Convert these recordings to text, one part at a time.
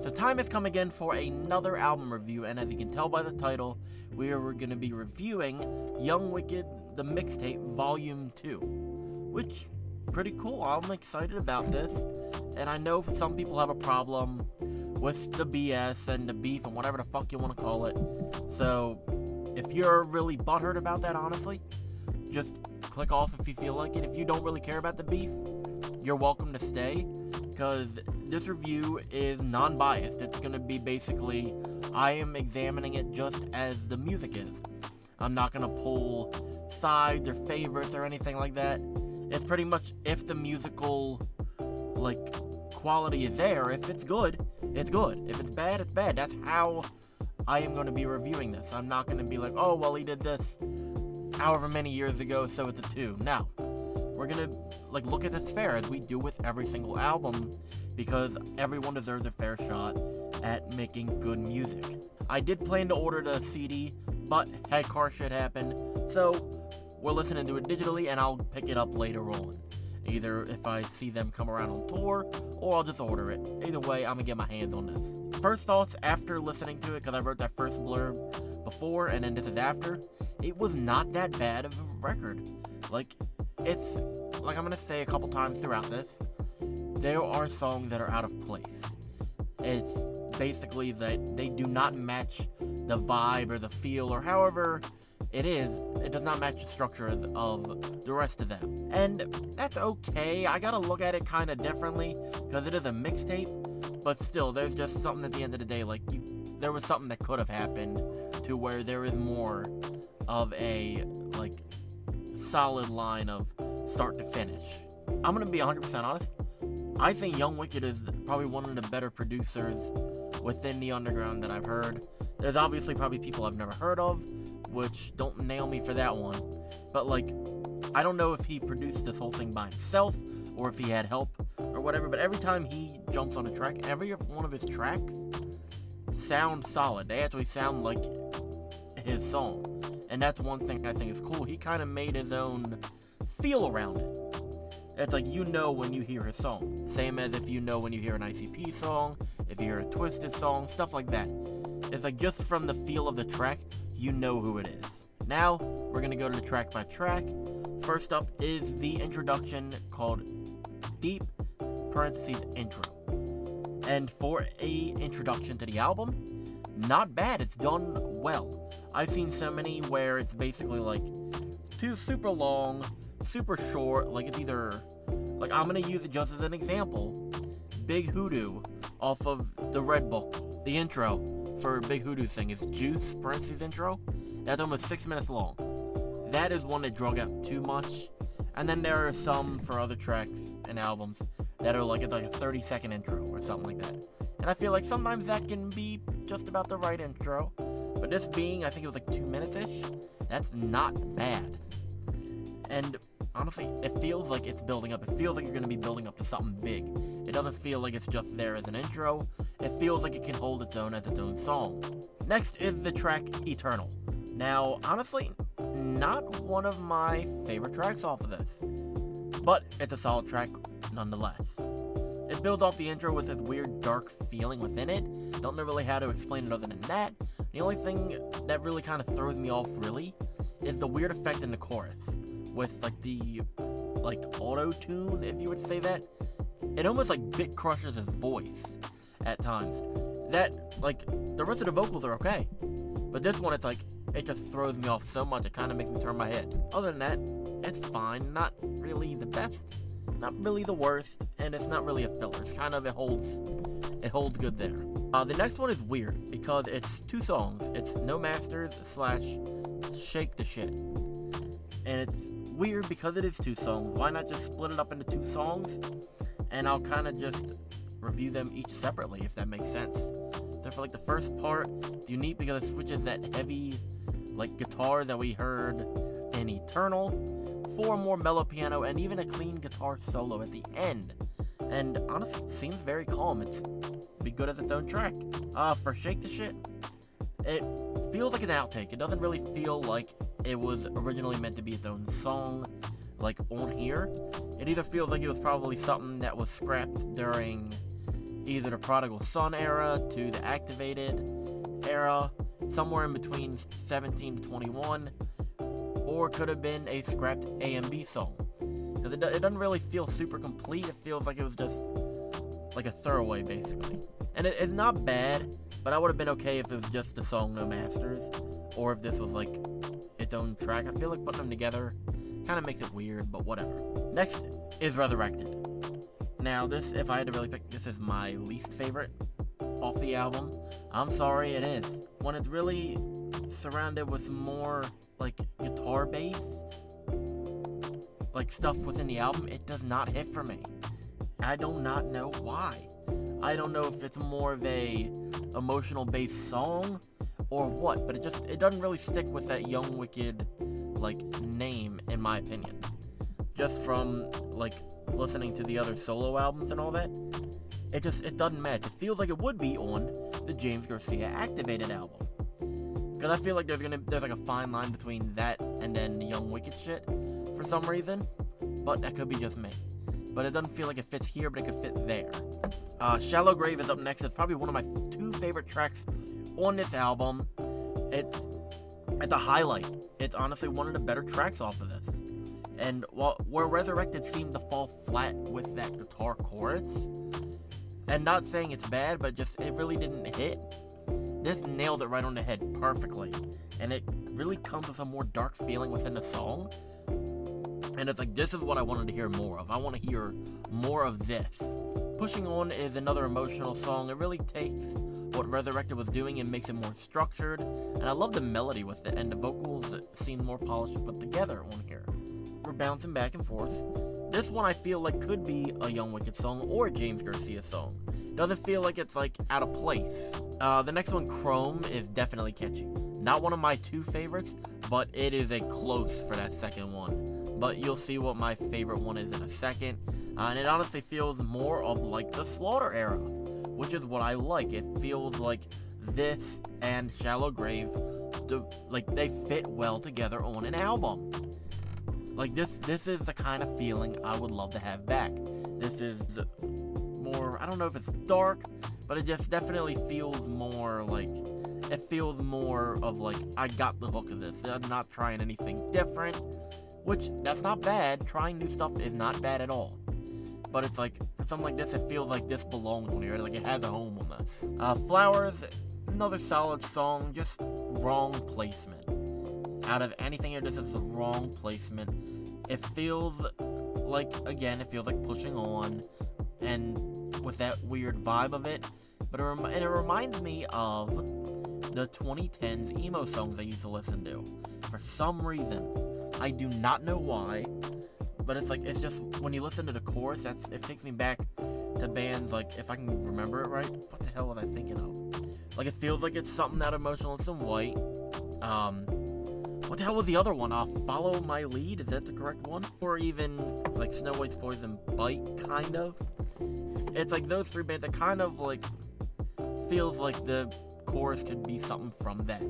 So time has come again for another album review, and as you can tell by the title, we are going to be reviewing Young Wicked, the Mixtape, Volume 2, which, pretty cool. I'm excited about this, and I know some people have a problem with the BS and the beef and whatever the fuck you want to call it, so if you're really butthurt about that, honestly, just click off if you feel like it. If you don't really care about the beef, you're welcome to stay, because this review is non-biased. It's going to be basically, I am examining it just as the music is. I'm not going to pull sides or favorites or anything like that. It's pretty much if the musical, quality is there. If it's good, it's good. If it's bad, it's bad. That's how I am going to be reviewing this. I'm not going to be like, oh, well, he did this however many years ago, so it's a 2. No. We're going to, look at this fair, as we do with every single album, because everyone deserves a fair shot at making good music. I did plan to order the CD, but had car shit happen, so we're listening to it digitally, and I'll pick it up later on. Either if I see them come around on tour, or I'll just order it. Either way, I'm going to get my hands on this. First thoughts after listening to it, because I wrote that first blurb before, and then this is after, it was not that bad of a record. It's, I'm going to say a couple times throughout this, there are songs that are out of place. It's basically that they do not match the vibe or the feel, or however it does not match the structure of the rest of them. And that's okay. I gotta look at it kind of differently, because it is a mixtape, but still, there's just something at the end of the day, there was something that could have happened to where there is more of a, solid line of start to finish. I'm gonna be 100% honest. I think Young Wicked is probably one of the better producers within the underground that I've heard. There's obviously probably people I've never heard of, which don't nail me for that one. But I don't know if he produced this whole thing by himself, or if he had help, or whatever, but every time he jumps on a track, every one of his tracks sound solid. They actually sound like his song. And that's one thing I think is cool. He kind of made his own feel around it. It's when you hear his song. Same as if when you hear an ICP song, if you hear a Twisted song, stuff like that. It's just from the feel of the track, you know who it is. Now, we're going to go to the track by track. First up is the introduction called Deep, intro. And for a introduction to the album, not bad. It's done well. I've seen so many where it's basically too super long, super short, it's either, I'm gonna use it just as an example, Big Hoodoo off of the Red Book, the intro for Big Hoodoo's thing is Juice, intro, that's almost 6 minutes long. That is one that drug out too much, and then there are some for other tracks and albums that are it's a 30-second intro or something like that, and I feel sometimes that can be just about the right intro, but this being, I think it was 2 minutes-ish, that's not bad. And honestly, it feels like it's building up. It feels like you're going to be building up to something big. It doesn't feel like it's just there as an intro. It feels like it can hold its own as its own song. Next is the track Eternal. Now, honestly, not one of my favorite tracks off of this, but it's a solid track nonetheless. It builds off the intro with this weird dark feeling within it. Don't know really how to explain it other than that. The only thing that really kind of throws me off really is the weird effect in the chorus. With the auto-tune, if you would say that. It almost bit crushes his voice at times. That, the rest of the vocals are okay. But this one, it just throws me off so much, it kind of makes me turn my head. Other than that, it's fine. Not really the best, not really the worst, and it's not really a filler. It's kind of, it holds good there. The next one is weird, because it's 2 songs. It's No Masters / Shake the Shit. And it's weird because it is 2 songs. Why not just split it up into 2 songs? And I'll kind of just review them each separately, if that makes sense. So for the first part, it's unique because it switches that heavy guitar that we heard in Eternal for a more mellow piano and even a clean guitar solo at the end. And honestly, it seems very calm. It's be good as its own track. For Shake the Shit, it feels like an outtake. It doesn't really feel like it was originally meant to be its own song, on here. It either feels like it was probably something that was scrapped during either the Prodigal Son era to the Activated era, somewhere in between 17 to 21, or could have been a scrapped A&B song. Because it doesn't really feel super complete. It feels like it was just like a throwaway, basically. And it's not bad, but I would have been okay if it was just the song No Masters, or if this was like its own track. I feel like putting them together kind of makes it weird, but whatever. Next is Resurrected. Now this, if I had to really pick, this is my least favorite off the album. I'm sorry, it is. When it's really surrounded with more like guitar based like stuff within the album, it does not hit for me. I do not know why. I don't know if it's more of a emotional based song or what, but it doesn't really stick with that Young Wicked like name, in my opinion. Just from like listening to the other solo albums and all that, it doesn't match. It feels like it would be on the James Garcia Activated album, because I feel like there's like a fine line between that and then the Young Wicked shit for some reason, but that could be just me. But it doesn't feel like it fits here, but it could fit there. Shallow Grave is up next. It's probably one of my two favorite tracks on this album. It's a highlight. It's honestly one of the better tracks off of this. And where Resurrected seemed to fall flat with that guitar chorus, and not saying it's bad, but just it really didn't hit, this nails it right on the head perfectly. And it really comes with a more dark feeling within the song. And it's like, this is what I wanted to hear more of. I want to hear more of this. Pushing On is another emotional song. It really takes what Resurrected was doing and makes it more structured. And I love the melody with it, and the vocals seem more polished and put together on here. We're bouncing back and forth. This one I feel like could be a Young Wicked song or a James Garcia song. Doesn't feel like it's like out of place. The next one, Chrome, is definitely catchy. Not one of my two favorites, but it is a close for that second one. But you'll see what my favorite one is in a second. And it honestly feels more of like the Slaughter era, which is what I like. It feels like this and Shallow Grave, they fit well together on an album. Like this is the kind of feeling I would love to have back. This is more, I don't know if it's dark, but it just definitely feels more like, it feels more of like, I got the hook of this. I'm not trying anything different, which that's not bad. Trying new stuff is not bad at all. But it's like, for something like this, it feels like this belongs on here. Like it has a home on this. Flowers, another solid song, just wrong placement. Out of anything here, this is the wrong placement. It feels like, again, it feels like Pushing On, and with that weird vibe of it. But it reminds me of the 2010s emo songs I used to listen to. For some reason, I do not know why, but it's like, it's just, when you listen to the chorus, it takes me back to bands like, if I can remember it right, what the hell was I thinking of? Like, it feels like it's something out of Motionless in White. What the hell was the other one? Follow My Lead, is that the correct one? Or even, like, Snow White's Poison Bite, kind of. It's like those three bands that kind of, like, feels like the chorus could be something from that.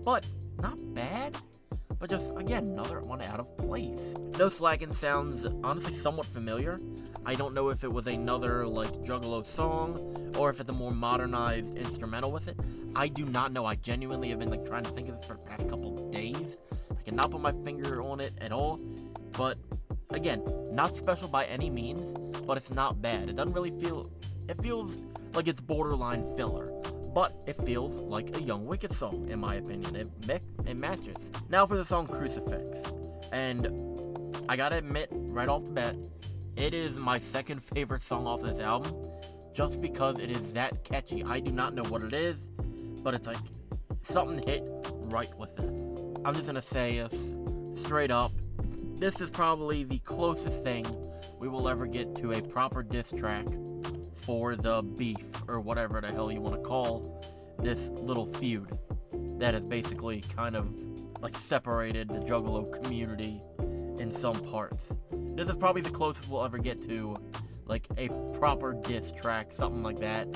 But, not bad. But just, again, another one out of place. No Slackin' sounds, honestly, somewhat familiar. I don't know if it was another, like, Juggalo song, or if it's a more modernized instrumental with it. I do not know. I genuinely have been, like, trying to think of this for the past couple of days. I cannot put my finger on it at all. But, again, not special by any means, but it's not bad. It doesn't really feel, it feels like it's borderline filler. But it feels like a Young Wicked song, in my opinion. It matches. Now for the song Crucifix. And I gotta admit, right off the bat, it is my second favorite song off this album, just because it is that catchy. I do not know what it is, but it's like, something hit right with this. I'm just gonna say this straight up. This is probably the closest thing we will ever get to a proper diss track for the beef, or whatever the hell you want to call this little feud that has basically kind of like separated the Juggalo community in some parts. This is probably the closest we'll ever get to like a proper diss track, something like that,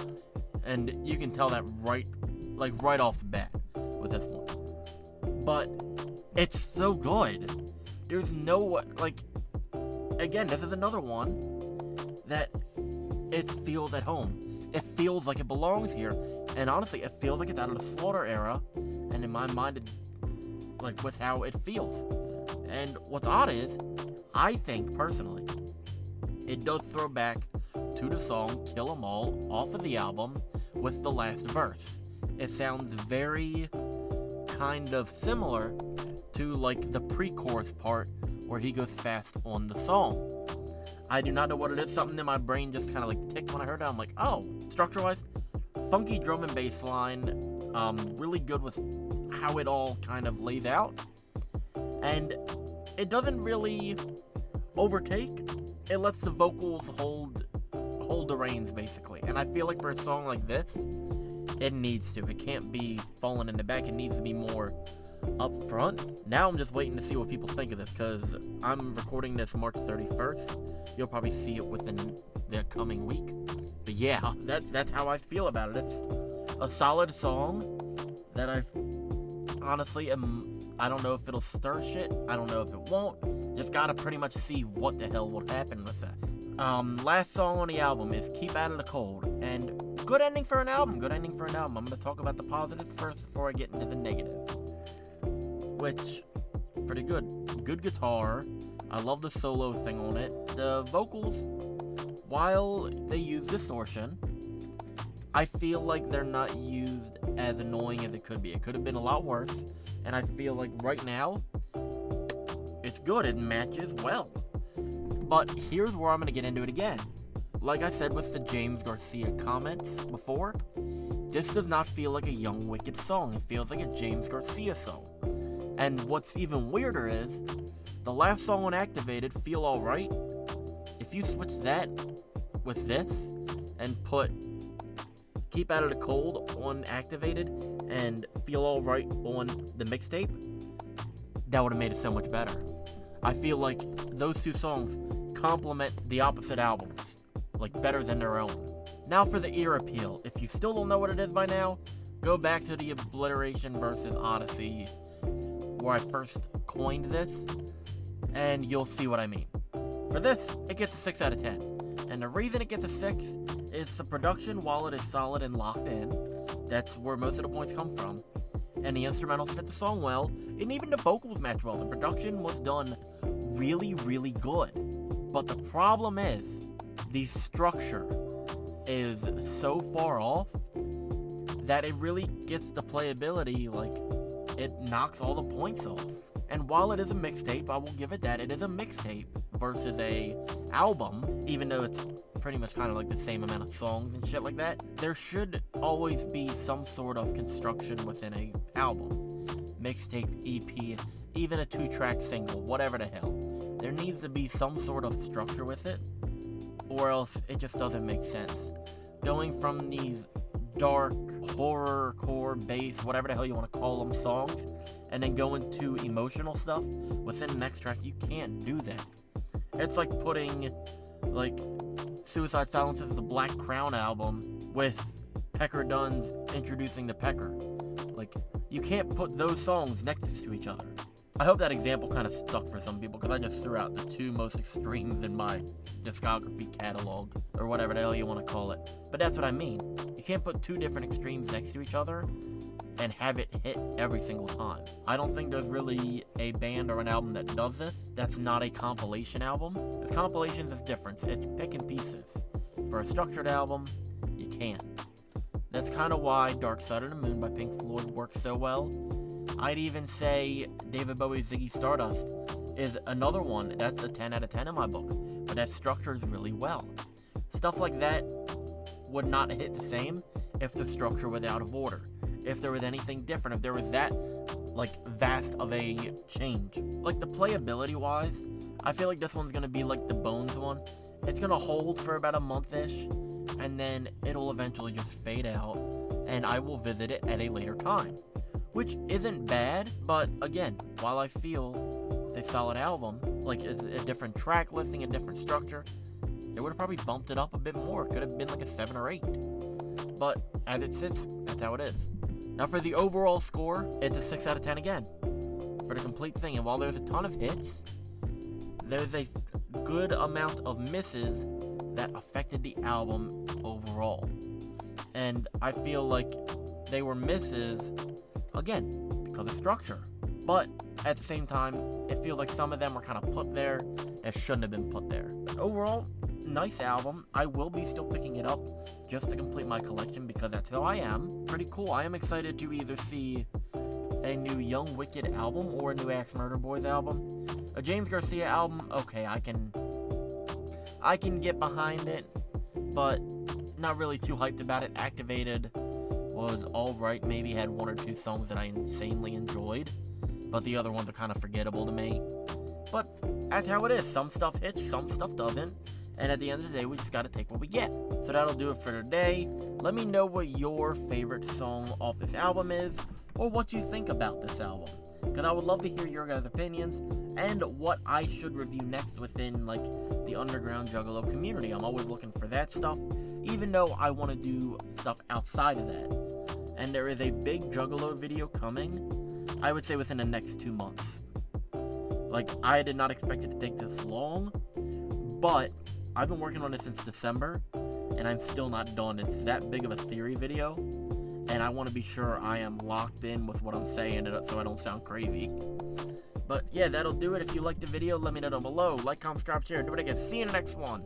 and you can tell that right off the bat with this one. But it's so good. There's no, like, again, this is another one that it feels at home. it feels like it belongs here. And honestly, it feels like it's out of the Slaughter era. And in my mind, like with how it feels. And what's odd is, I think personally, it does throw back to the song Kill 'Em All off of the album with the last verse. It sounds very kind of similar to like the pre-chorus part where he goes fast on the song. I do not know what it is. Something in my brain just kind of like ticked when I heard it. I'm like, oh, structure-wise, funky drum and bass line, really good with how it all kind of lays out, and it doesn't really overtake. It lets the vocals hold the reins basically, and I feel like for a song like this, it needs to. It can't be falling in the back. It needs to be more up front. Now I'm just waiting to see what people think of this, because I'm recording this March 31st. You'll probably see it within the coming week. But yeah, that's how I feel about it. It's a solid song that I honestly I don't know if it'll stir shit. I don't know if it won't. Just gotta pretty much see what the hell will happen with this. Last song on the album is Keep Out of the Cold, and good ending for an album. I'm gonna talk about the positives first before I get into the negatives. Which, pretty good. Good guitar. I love the solo thing on it. The vocals, while they use distortion, I feel like they're not used as annoying as it could be. It could have been a lot worse, and I feel like right now, it's good. It matches well. But here's where I'm going to get into it again. Like I said with the James Garcia comments before, this does not feel like a Young Wicked song. It feels like a James Garcia song. And what's even weirder is, the last song on Activated, Feel Alright, if you switch that with this and put Keep Out of the Cold on Activated and Feel Alright on the mixtape, that would have made it so much better. I feel like those two songs complement the opposite albums, like better than their own. Now for the ear appeal. If you still don't know what it is by now, go back to the Obliteration versus Odyssey, where I first coined this, and you'll see what I mean. For this, it gets a 6 out of 10. And the reason it gets a 6 is the production, while it is solid and locked in, that's where most of the points come from, and the instrumentals fit the song well, and even the vocals match well. The production was done really, really good. But the problem is, the structure is so far off that it really gets the playability, like, it knocks all the points off. And while it is a mixtape, I will give it that. It is a mixtape versus a album, even though it's pretty much kind of like the same amount of songs and shit like that. There should always be some sort of construction within a album. Mixtape, EP, even a 2-track single, whatever the hell. There needs to be some sort of structure with it, or else it just doesn't make sense. Going from these dark, horror-core, bass, whatever the hell you want to call them, songs, and then go into emotional stuff within the next track, you can't do that. It's like putting, like, Suicide Silence's The Black Crown album with Pecker Dunn's Introducing the Pecker. Like, you can't put those songs next to each other. I hope that example kind of stuck for some people, because I just threw out the two most extremes in my discography catalog, or whatever the hell you want to call it. But that's what I mean. You can't put two different extremes next to each other and have it hit every single time. I don't think there's really a band or an album that does this. That's not a compilation album. With compilations, it's different. It's picking pieces. For a structured album, you can't. That's kind of why Dark Side of the Moon by Pink Floyd works so well. I'd even say David Bowie's Ziggy Stardust is another one that's a 10 out of 10 in my book, but that structures really well. Stuff like that would not hit the same if the structure was out of order. If there was anything different, if there was that, like, vast of a change. Like, the playability-wise, I feel like this one's gonna be like the Bones one. It's gonna hold for about a month-ish, and then it'll eventually just fade out, and I will visit it at a later time. Which isn't bad, but again, while I feel it's a solid album, like a different track listing, a different structure, it would have probably bumped it up a bit more. It could have been like a 7 or 8. But as it sits, that's how it is. Now for the overall score, it's a 6 out of 10 again. For the complete thing, and while there's a ton of hits, there's a good amount of misses that affected the album overall. And I feel like they were misses, again, because of structure. But at the same time, it feels like some of them were kind of put there that shouldn't have been put there. But overall, nice album. I will be still picking it up just to complete my collection because that's who I am. Pretty cool. I am excited to either see a new Young Wicked album or a new Axe Murder Boys album. A James Garcia album, okay, I can get behind it, but not really too hyped about it. Activated was alright, maybe had one or two songs that I insanely enjoyed, but the other ones are kind of forgettable to me. But that's how it is. Some stuff hits, some stuff doesn't, and at the end of the day, we just gotta take what we get. So that'll do it for today. Let me know what your favorite song off this album is, or what you think about this album, because I would love to hear your guys' opinions, and what I should review next within, like, the underground Juggalo community. I'm always looking for that stuff, even though I want to do stuff outside of that. And there is a big Juggalo video coming, I would say within the next 2 months. Like, I did not expect it to take this long, but I've been working on it since December, and I'm still not done. It's that big of a theory video, and I want to be sure I am locked in with what I'm saying so I don't sound crazy. But yeah, that'll do it. If you liked the video, let me know down below. Like, comment, subscribe, share, do it again. See you in the next one.